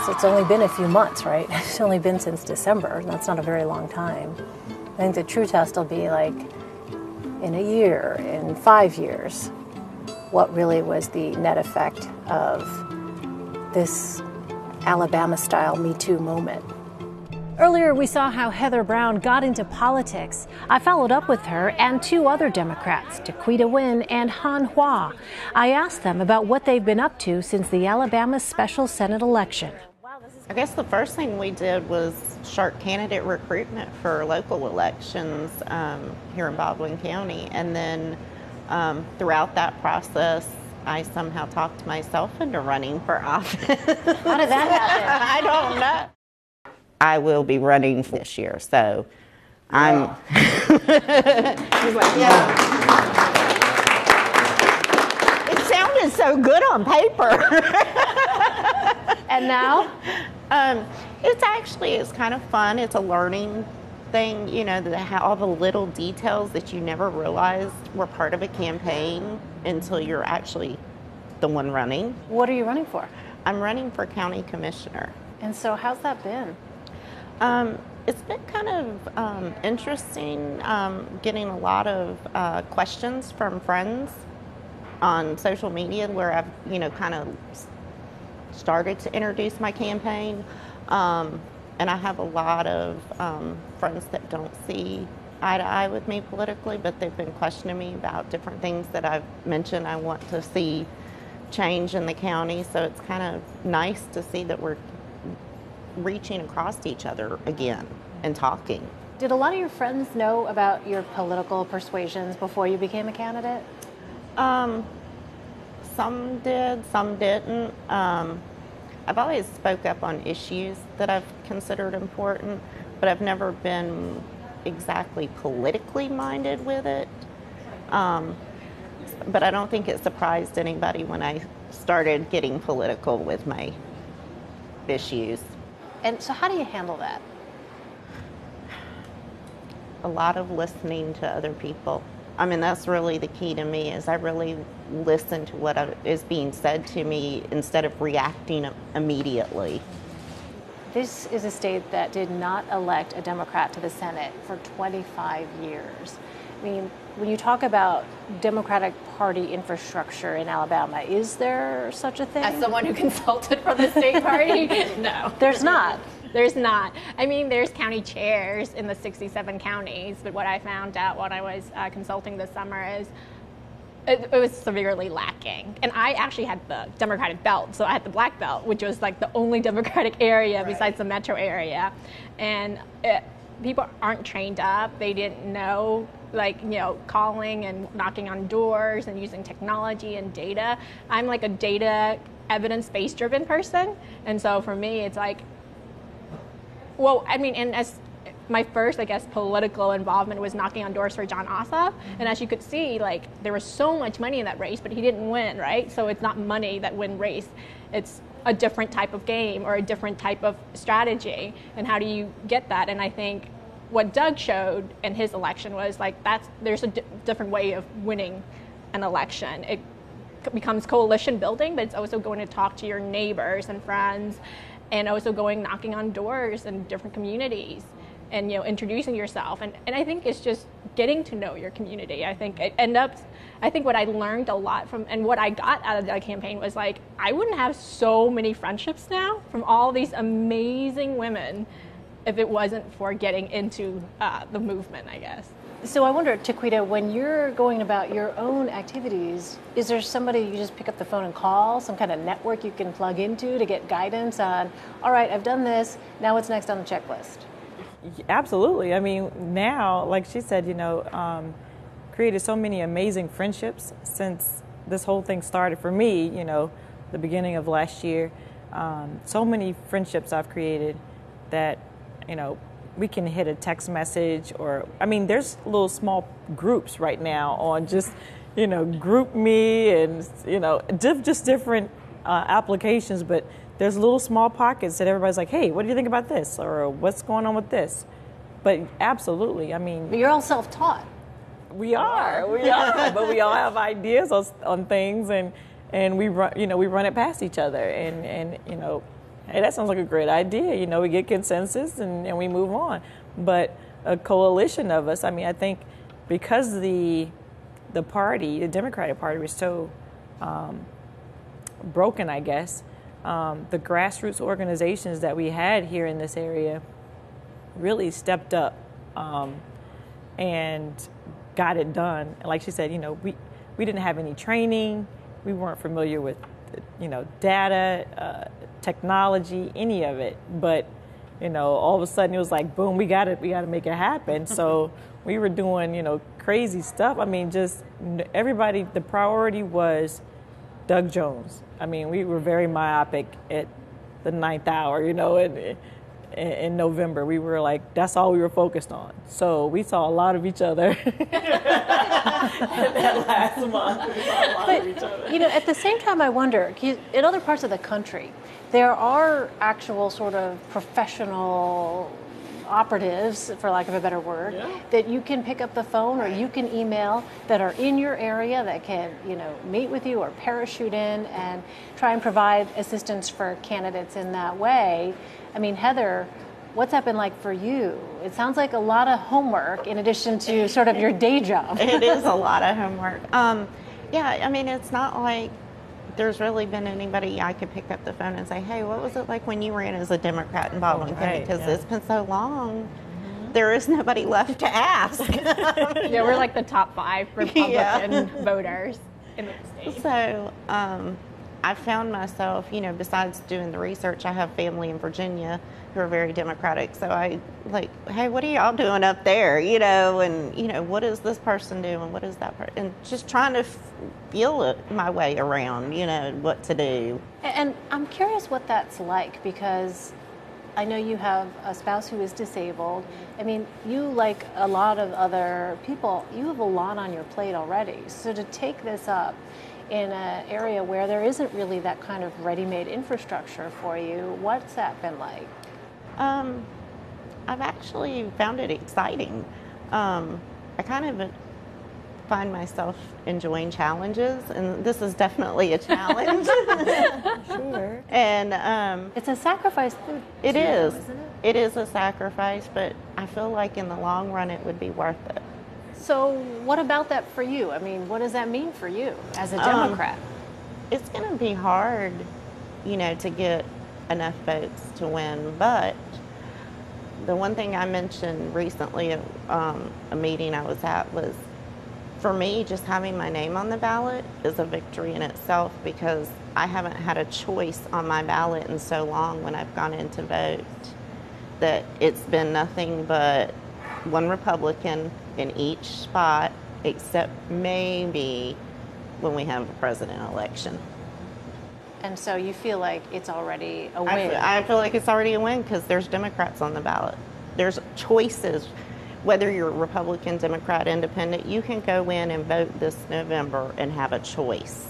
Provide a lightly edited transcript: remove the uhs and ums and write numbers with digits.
course, it's only been a few months, right? It's only been since December. That's not a very long time. I think the true test will be like in a year, in 5 years, what really was the net effect of this Alabama-style Me Too moment. Earlier, we saw how Heather Brown got into politics. I followed up with her and two other Democrats, Tequita Nguyen and Han Hua. I asked them about what they've been up to since the Alabama special Senate election. I guess the first thing we did was start candidate recruitment for local elections here in Baldwin County. And then throughout that process, I somehow talked myself into running for office. How did that happen? I don't know. I will be running this year, so I'm. He's like, yeah. It sounded so good on paper. And now? It's kind of fun. It's a learning thing, you know, all the little details that you never realized were part of a campaign until you're actually the one running. What are you running for? I'm running for county commissioner. And so how's that been? It's been kind of interesting, getting a lot of questions from friends on social media where I've, you know, kind of started to introduce my campaign. And I have a lot of friends that don't see eye to eye with me politically, but they've been questioning me about different things that I've mentioned I want to see change in the county. So it's kind of nice to see that we're reaching across each other again and talking. Did a lot of your friends know about your political persuasions before you became a candidate? Some did, some didn't. I've always spoke up on issues that I've considered important, but I've never been exactly politically minded with it. But I don't think it surprised anybody when I started getting political with my issues. And so how do you handle that? A lot of listening to other people. I mean, that's really the key to me, is I really listen to what is being said to me instead of reacting immediately. This is a state that did not elect a Democrat to the Senate for 25 years. I mean, when you talk about Democratic Party infrastructure in Alabama, is there such a thing? As someone who consulted for the state party, no. There's not. There's not. I mean, there's county chairs in the 67 counties, but what I found out when I was consulting this summer is it was severely lacking. And I actually had the Democratic belt, so I had the black belt, which was like the only Democratic area besides the metro area. And people aren't trained up. They didn't know, like, you know, calling and knocking on doors and using technology and data. I'm like a data, evidence-based driven person. And so for me, it's like, well, I mean, and as my first, I guess, political involvement was knocking on doors for John Ossoff. And as you could see, like, there was so much money in that race, but he didn't win, right? So it's not money that win race. It's a different type of game or a different type of strategy. And how do you get that? And I think what Doug showed in his election was like, there's a different way of winning an election. It becomes coalition building, but it's also going to talk to your neighbors and friends, and also going knocking on doors in different communities and, you know, introducing yourself. And I think it's just getting to know your community. I think what I learned a lot from, and what I got out of that campaign was like, I wouldn't have so many friendships now from all these amazing women if it wasn't for getting into the movement, I guess. So I wonder, Tequita, when you're going about your own activities, is there somebody you just pick up the phone and call, some kind of network you can plug into to get guidance on, all right, I've done this, now what's next on the checklist? Absolutely. I mean, now, like she said, you know, created so many amazing friendships since this whole thing started for me, you know, the beginning of last year. So many friendships I've created that, you know, we can hit a text message, or, I mean, there's little small groups right now on just, you know, Group Me and, you know, just different applications, but there's little small pockets that everybody's like, hey, what do you think about this? Or what's going on with this? But absolutely, I mean. But you're all self-taught. We are, but we all have ideas on things, and we run, you know, we run it past each other, and you know, hey, that sounds like a great idea. You know, we get consensus and we move on. But a coalition of us, I mean, I think because the party, the Democratic Party, was so broken, I guess, the grassroots organizations that we had here in this area really stepped up and got it done. And like she said, you know, we didn't have any training. We weren't familiar with, you know, data, technology, any of it. But, you know, all of a sudden it was like, boom, we got to make it happen. So we were doing, you know, crazy stuff. I mean, just everybody, the priority was Doug Jones. I mean, we were very myopic at the 9th hour, you know, in November. We were like, that's all we were focused on. So we saw a lot of each other. That last month, we saw a lot of each other. You know, at the same time, I wonder, in other parts of the country, there are actual sort of professional operatives, for lack of a better word, that you can pick up the phone or you can email that are in your area that can, you know, meet with you or parachute in and try and provide assistance for candidates in that way. I mean, Heather, what's that been like for you? It sounds like a lot of homework in addition to sort of your day job. It is a lot of homework. Yeah, I mean, it's not like there's really been anybody I could pick up the phone and say, hey, what was it like when you ran as a Democrat in Baldwin County? Because it's been so long, there is nobody left to ask. Yeah, we're like the top 5 Republican voters in the state. So I found myself, you know, besides doing the research, I have family in Virginia who are very Democratic. So I like, hey, what are y'all doing up there? You know, and, you know, what is this person doing? What is that person? And just trying to feel it my way around, you know, what to do. And I'm curious what that's like, because I know you have a spouse who is disabled. I mean, you, like a lot of other people, you have a lot on your plate already. So to take this up in an area where there isn't really that kind of ready-made infrastructure for you, what's that been like? I've actually found it exciting. I kind of find myself enjoying challenges, and this is definitely a challenge. Sure. And it's a sacrifice. It is. Isn't it? It is a sacrifice, but I feel like in the long run it would be worth it. So what about that for you? I mean, what does that mean for you as a Democrat? It's going to be hard, you know, to get enough votes to win, but the one thing I mentioned recently at a meeting I was at was, for me, just having my name on the ballot is a victory in itself, because I haven't had a choice on my ballot in so long when I've gone in to vote, that it's been nothing but one Republican in each spot, except maybe when we have a president election. And so you feel like it's already a win? I feel like it's already a win because there's Democrats on the ballot. There's choices. Whether you're Republican, Democrat, Independent, you can go in and vote this November and have a choice.